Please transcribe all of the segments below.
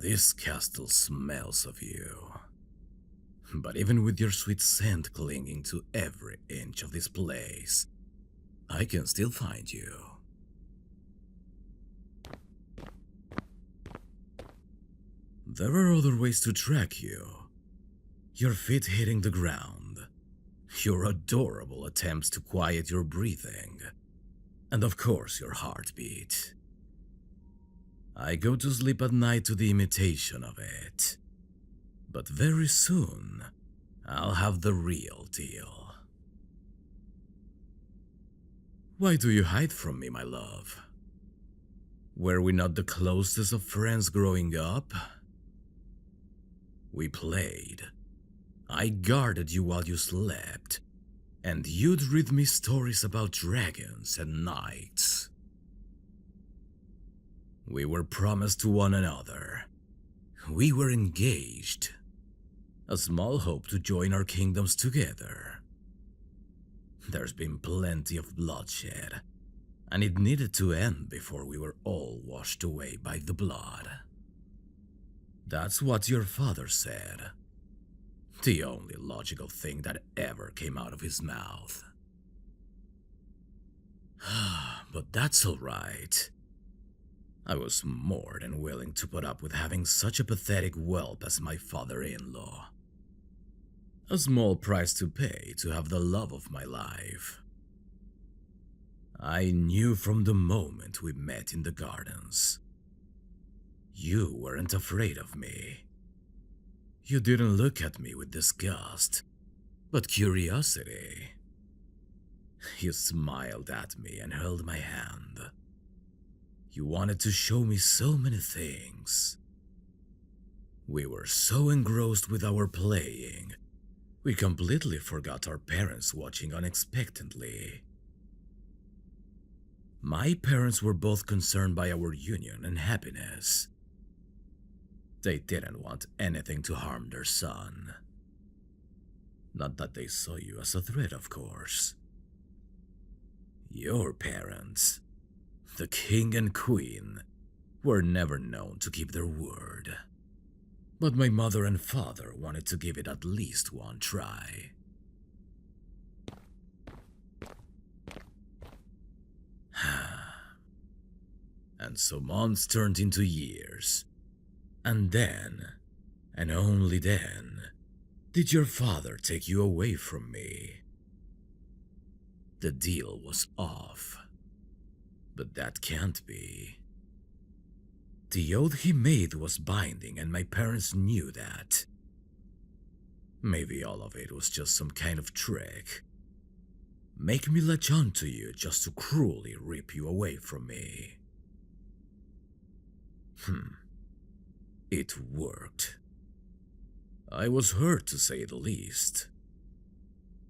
This castle smells of you. But even with your sweet scent clinging to every inch of this place, I can still find you. There are other ways to track you. Your feet hitting the ground, your adorable attempts to quiet your breathing, and of course your heartbeat. I go to sleep at night to the imitation of it. But very soon, I'll have the real deal. Why do you hide from me, my love? Were we not the closest of friends growing up? We played. I guarded you while you slept, and you'd read me stories about dragons and knights. We were promised to one another. We were engaged. A small hope to join our kingdoms together. There's been plenty of bloodshed, and it needed to end before we were all washed away by the blood. That's what your father said. The only logical thing that ever came out of his mouth. But that's alright. I was more than willing to put up with having such a pathetic whelp as my father-in-law. A small price to pay to have the love of my life. I knew from the moment we met in the gardens. You weren't afraid of me. You didn't look at me with disgust, but curiosity. You smiled at me and held my hand. You wanted to show me so many things. We were so engrossed with our playing, we completely forgot our parents watching unexpectedly. My parents were both concerned by our union and happiness. They didn't want anything to harm their son. Not that they saw you as a threat, of course. Your parents, the king and queen, were never known to keep their word. But my mother and father wanted to give it at least one try. And so months turned into years. And then, and only then, did your father take you away from me. The deal was off. But that can't be. The oath he made was binding and my parents knew that. Maybe all of it was just some kind of trick. Make me latch on to you just to cruelly rip you away from me. It worked. I was hurt, to say the least.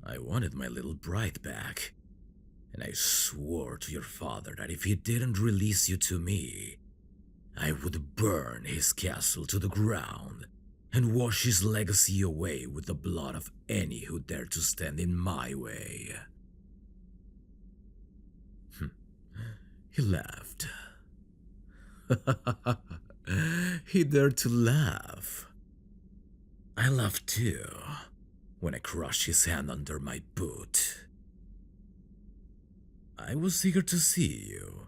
I wanted my little bride back, and I swore to your father that if he didn't release you to me, I would burn his castle to the ground and wash his legacy away with the blood of any who dared to stand in my way. He laughed. He dared to laugh. I laughed too, when I crushed his hand under my boot. I was eager to see you,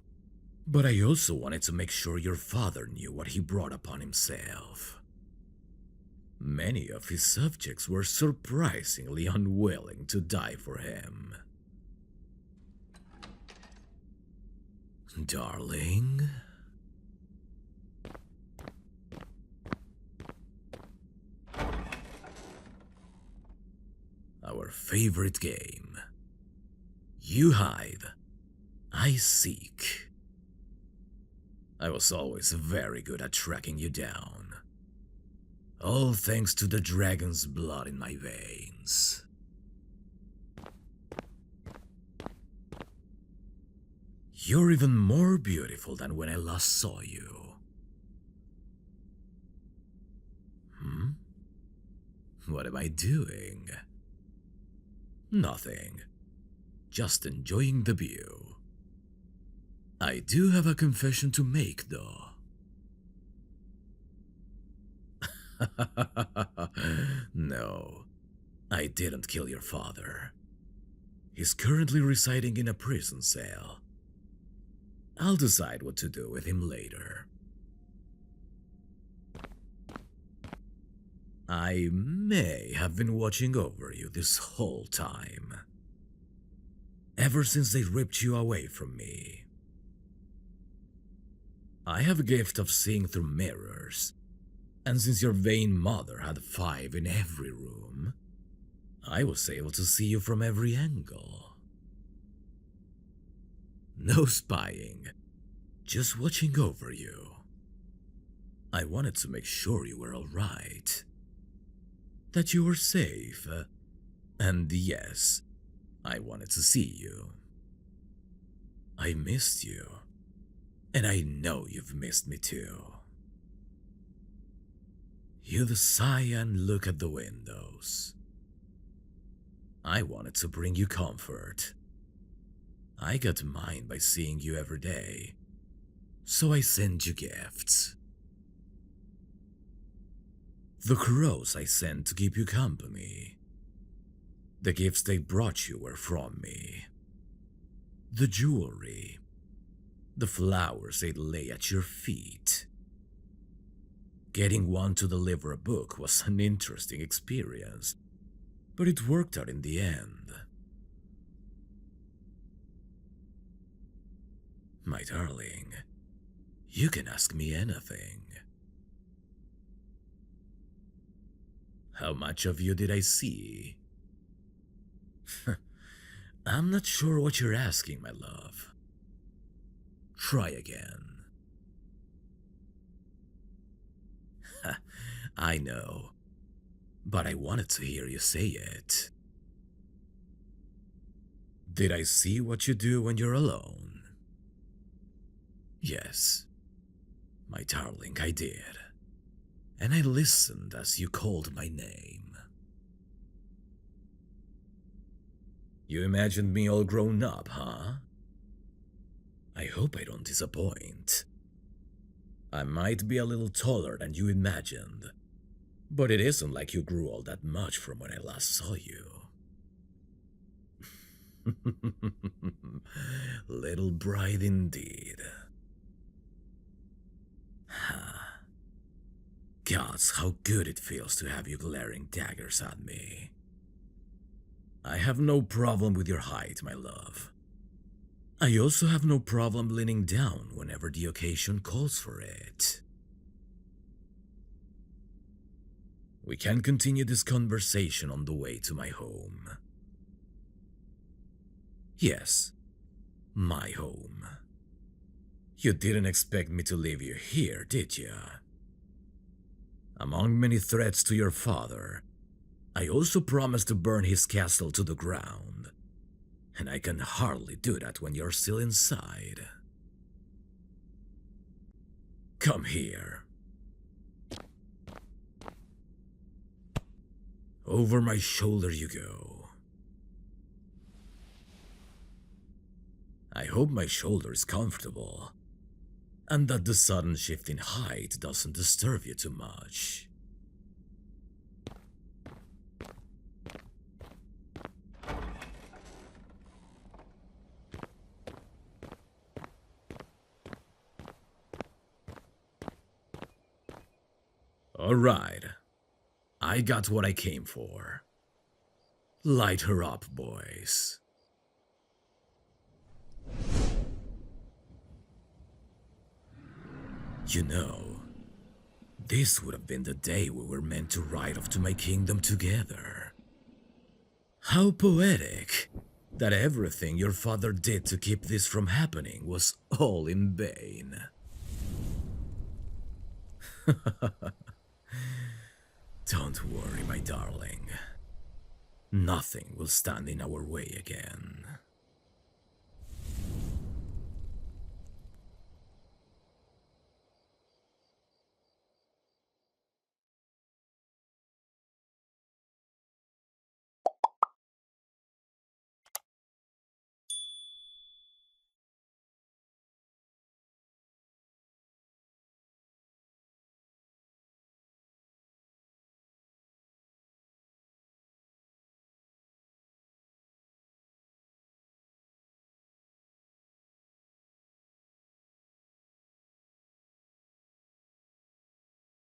but I also wanted to make sure your father knew what he brought upon himself. Many of his subjects were surprisingly unwilling to die for him. Darling? Our favorite game. You hide, I seek. I was always very good at tracking you down. All thanks to the dragon's blood in my veins. You're even more beautiful than when I last saw you. What am I doing? Nothing. Just enjoying the view. I do have a confession to make, though. No, I didn't kill your father. He's currently residing in a prison cell. I'll decide what to do with him later. I may have been watching over you this whole time. Ever since they ripped you away from me. I have a gift of seeing through mirrors, and since your vain mother had 5 in every room, I was able to see you from every angle. No spying, just watching over you. I wanted to make sure you were alright, that you were safe, and yes, I wanted to see you. I missed you, and I know you've missed me too. You'd sigh and look at the windows. I wanted to bring you comfort. I got mine by seeing you every day, so I send you gifts. The crows I sent to keep you company. The gifts they brought you were from me. The jewelry. The flowers they'd lay at your feet. Getting one to deliver a book was an interesting experience, but it worked out in the end. My darling, you can ask me anything. How much of you did I see? I'm not sure what you're asking, my love. Try again. I know, but I wanted to hear you say it. Did I see what you do when you're alone? Yes, my darling, I did. And I listened as you called my name. You imagined me all grown up, huh? I hope I don't disappoint. I might be a little taller than you imagined, but it isn't like you grew all that much from when I last saw you. Little bride indeed. Gods, how good it feels to have you glaring daggers at me. I have no problem with your height, my love. I also have no problem leaning down whenever the occasion calls for it. We can continue this conversation on the way to my home. Yes, my home. You didn't expect me to leave you here, did you? Among many threats to your father, I also promised to burn his castle to the ground. And I can hardly do that when you're still inside. Come here. Over my shoulder you go. I hope my shoulder is comfortable, and that the sudden shift in height doesn't disturb you too much. Alright, I got what I came for. Light her up, boys. You know, this would have been the day we were meant to ride off to my kingdom together. How poetic that everything your father did to keep this from happening was all in vain. Don't worry, my darling. Nothing will stand in our way again.